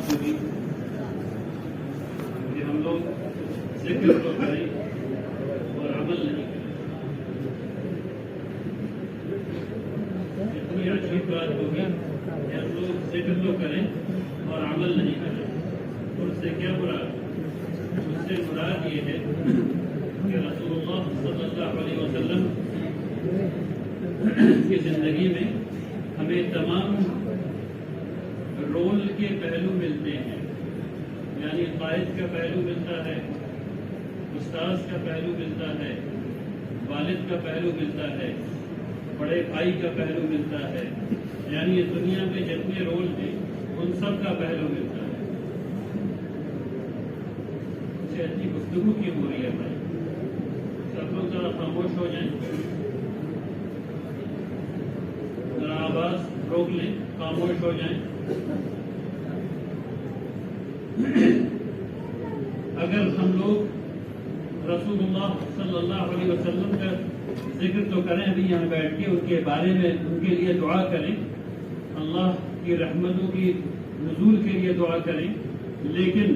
بات ہوگی کہ ہم لوگ ذکر تو کریں اور عمل نہیں کریں. اتنی عجیب بات ہوگی کہ ہم لوگ ذکر تو کریں اور عمل نہیں کریں. اور اس سے کیا مراد؟ اس سے مراد یہ ہے کہ رسول اللہ صلی اللہ علیہ وسلم کی زندگی میں ہمیں تمام رول کے پہلو ملتے ہیں. یعنی قائد کا پہلو ملتا ہے، استاذ کا پہلو ملتا ہے، والد کا پہلو ملتا ہے، بڑے بھائی کا پہلو ملتا ہے. یعنی اس دنیا میں جتنے رول ہیں ان سب کا پہلو ملتا ہے. اسے اچھی گفتگو کیوں ہو رہی ہے بھائی؟ سب لوگ ذرا خاموش ہو جائیں، ذرا آواز روک لیں، خاموش ہو جائیں. اگر ہم لوگ رسول اللہ صلی اللہ علیہ وسلم کا ذکر تو کریں، ابھی یہاں بیٹھ کے ان کے بارے میں ان کے لیے دعا کریں، اللہ کی رحمتوں کی نزول کے لیے دعا کریں، لیکن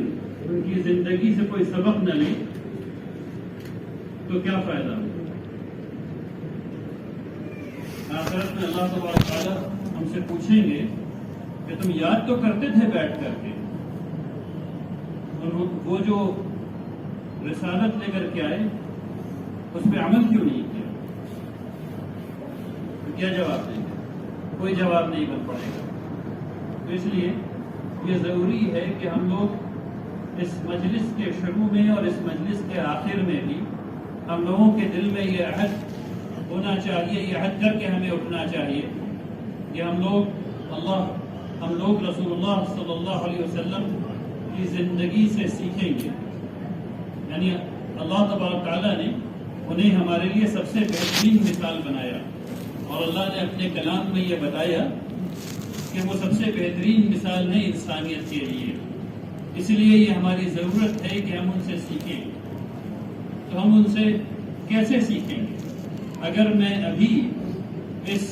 ان کی زندگی سے کوئی سبق نہ لیں تو کیا فائدہ ہو؟ آخرت میں اللہ تبارک و تعالیٰ ہم سے پوچھیں گے کہ تم یاد تو کرتے تھے بیٹھ کر کے، اور وہ جو رسالت لے کر کے آئے اس پہ عمل کیوں نہیں کیا؟ تو کیا جواب دیں گے؟ کوئی جواب نہیں بن پڑے گا. تو اس لیے یہ ضروری ہے کہ ہم لوگ اس مجلس کے شروع میں اور اس مجلس کے آخر میں بھی ہم لوگوں کے دل میں یہ عہد ہونا چاہیے، یہ عہد کر کے ہمیں اٹھنا چاہیے کہ ہم لوگ رسول اللہ صلی اللہ علیہ وسلم کی زندگی سے سیکھیں گے. یعنی اللہ تبارک تعالیٰ نے انہیں ہمارے لیے سب سے بہترین مثال بنایا، اور اللہ نے اپنے کلام میں یہ بتایا کہ وہ سب سے بہترین مثال ہے انسانیت کے لیے. اس لیے یہ ہماری ضرورت ہے کہ ہم ان سے سیکھیں. تو ہم ان سے کیسے سیکھیں گے؟ اگر میں ابھی اس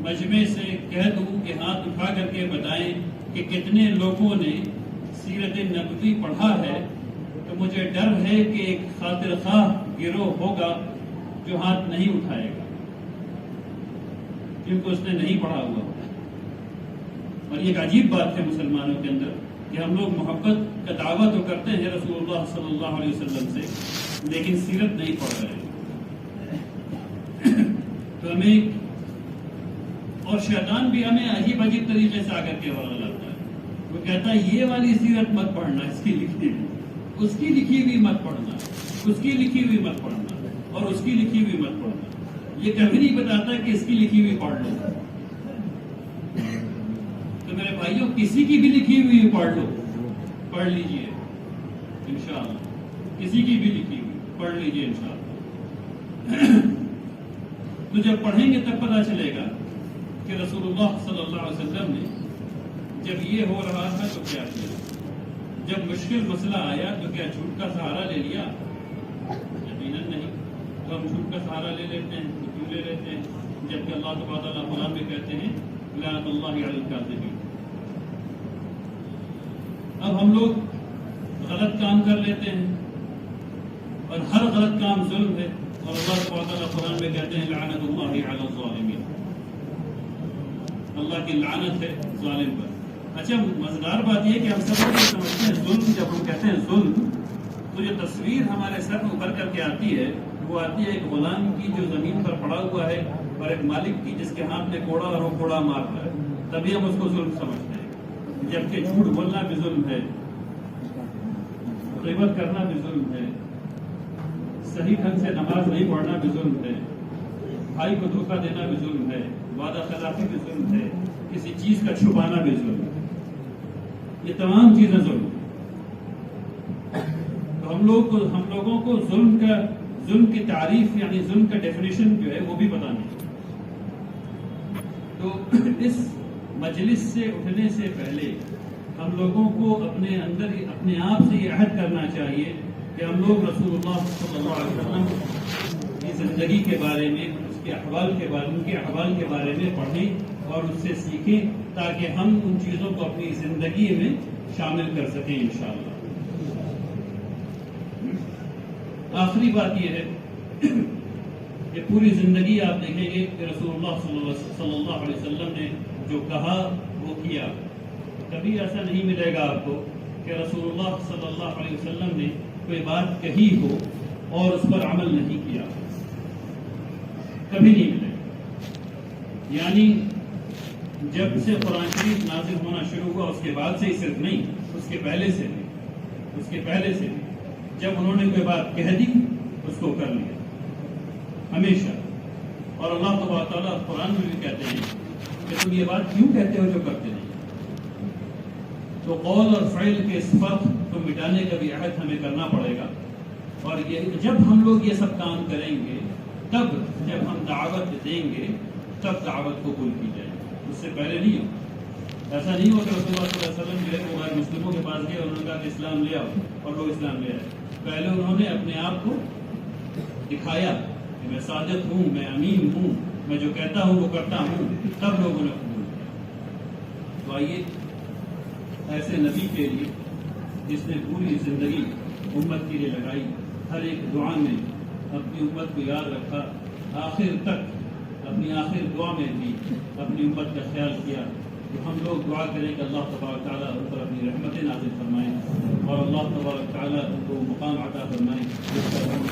مجمع سے کہہ دوں کہ ہاتھ اٹھا کر کے بتائیں کہ کتنے لوگوں نے سیرت نبوی پڑھا ہے، تو مجھے ڈر ہے کہ ایک خاطر خواہ گروہ ہوگا جو ہاتھ نہیں اٹھائے گا، کیونکہ اس نے نہیں پڑھا ہوا. اور یہ ایک عجیب بات ہے مسلمانوں کے اندر کہ ہم لوگ محبت کا دعویٰ تو کرتے ہیں رسول اللہ صلی اللہ علیہ وسلم سے، لیکن سیرت نہیں پڑھ رہے. تو ہمیں، اور شیطان بھی ہمیں عجیب عجیب طریقے سے آ کر کے وغیرہ لاتا ہے. وہ کہتا ہے یہ والی سیرت مت پڑھنا، اس کی لکھی ہوئی، اس کی لکھی ہوئی مت پڑھنا، اس کی لکھی ہوئی مت پڑھنا، اور اس کی لکھی ہوئی مت پڑھنا. یہ کبھی نہیں بتاتا کہ اس کی لکھی ہوئی پڑھ لو. تو میرے بھائیوں، کسی کی بھی لکھی ہوئی پڑھ لو، پڑھ لیجئے انشاءاللہ. کسی کی بھی لکھی ہوئی پڑھ لیجئے انشاءاللہ. تو جب پڑھیں گے تب پتہ چلے گا کہ رسول اللہ صلی اللہ علیہ وسلم نے جب یہ ہو رہا تھا تو کیا کیا، جب مشکل مسئلہ آیا تو کیا جھوٹ کا سہارا لے لیا؟ یقیناً نہیں. تو ہم جھوٹ کا سہارا لے لیتے ہیں، تو کیوں لے لیتے ہیں جبکہ اللہ تبارک و تعالیٰ قرآن میں کہتے ہیں لعنت اللہ علی الکاذبین. اب ہم لوگ غلط کام کر لیتے ہیں، اور ہر غلط کام ظلم ہے، اور اللہ تبارک و تعالیٰ قرآن میں کہتے ہیں لعنت اللہ علی الظالمین. اللہ کی لعنت ہے ظالم پر. اچھا، مزیدار بات یہ کہ ہم سب لوگ سمجھتے ہیں ظلم، جب ہم کہتے ہیں ظلم تو جو تصویر ہمارے سر میں ابھر کر کے آتی ہے وہ آتی ہے ایک غلام کی جو زمین پر پڑا ہوا ہے، اور ایک مالک کی جس کے ہاتھ میں کوڑا اور وہ کوڑا مار رہا ہے. تبھی ہم اس کو ظلم سمجھتے ہیں. جبکہ جھوٹ بولنا بھی ظلم ہے، غیبت کرنا بھی ظلم ہے، صحیح ڈھنگ سے نماز نہیں پڑھنا بھی ظلم ہے، بھائی کو دھوکہ دینا بھی ظلم ہے، وعدہ خلافی بھی ظلم ہے، کسی چیز کا چھپانا بھی ظلم ہے. یہ تمام چیزیں ظلم ہیں. تو ہم لوگوں کو ظلم کی تعریف، یعنی ظلم کا ڈیفینیشن جو ہے وہ بھی پتہ نہیں. تو اس مجلس سے اٹھنے سے پہلے ہم لوگوں کو اپنے اندر اپنے آپ سے یہ عہد کرنا چاہیے کہ ہم لوگ رسول اللہ صلی اللہ علیہ وسلم کی زندگی کے بارے میں، اس کے احوال کے بارے ان کے احوال کے بارے میں پڑھیں اور اس سے سیکھیں، تاکہ ہم ان چیزوں کو اپنی زندگی میں شامل کر سکیں انشاءاللہ۔ آخری بات یہ ہے کہ پوری زندگی آپ دیکھیں گے کہ رسول اللہ صلی اللہ علیہ وسلم نے جو کہا وہ کیا۔ کبھی ایسا نہیں ملے گا آپ کو کہ رسول اللہ صلی اللہ علیہ وسلم نے کوئی بات کہی ہو اور اس پر عمل نہیں کیا، کبھی نہیں ملے گا۔ یعنی جب سے قرآن شریف نازل ہونا شروع ہوا اس کے بعد سے ہی صرف نہیں، اس کے پہلے سے بھی جب انہوں نے کوئی بات کہہ دی اس کو کر لیا ہمیشہ۔ اور اللہ تبارک تعالیٰ قرآن میں بھی کہتے ہیں کہ تم یہ بات کیوں کہتے ہو جو کرتے نہیں۔ تو قول اور فعل کے اس فرق کو مٹانے کا بھی عہد ہمیں کرنا پڑے گا، اور یہ جب ہم لوگ یہ سب کام کریں گے تب جب ہم دعوت دیں گے تب دعوت قبول کی جائے گی، اس سے پہلے نہیں ہو۔ ایسا نہیں ہو کہ رسول اللہ صلی اللہ علیہ وسلم جو ہے وہ غیر مسلموں کے پاس گئے اور انہوں نے کہا کہ اسلام لے آؤ اور لوگ اسلام لے آئے۔ پہلے انہوں نے اپنے آپ کو دکھایا کہ میں صادق ہوں، میں امین ہوں، میں جو کہتا ہوں وہ کرتا ہوں، تب لوگوں نے قبول کیا۔ تو آئیے ایسے نبی کے لیے جس نے پوری زندگی امت کے لیے لگائی، ہر ایک دعا میں اپنی امت کو یاد رکھا، آخر تک اپنی آخر دعا میں بھی اپنی امت کا خیال کیا، تو ہم لوگ دعا کریں کہ اللہ تبارک تعالیٰ ان پر اپنی رحمتیں نازل فرمائیں اور اللہ تبارک تعالیٰ ان کو مقام عطا فرمائیں جس پر ہم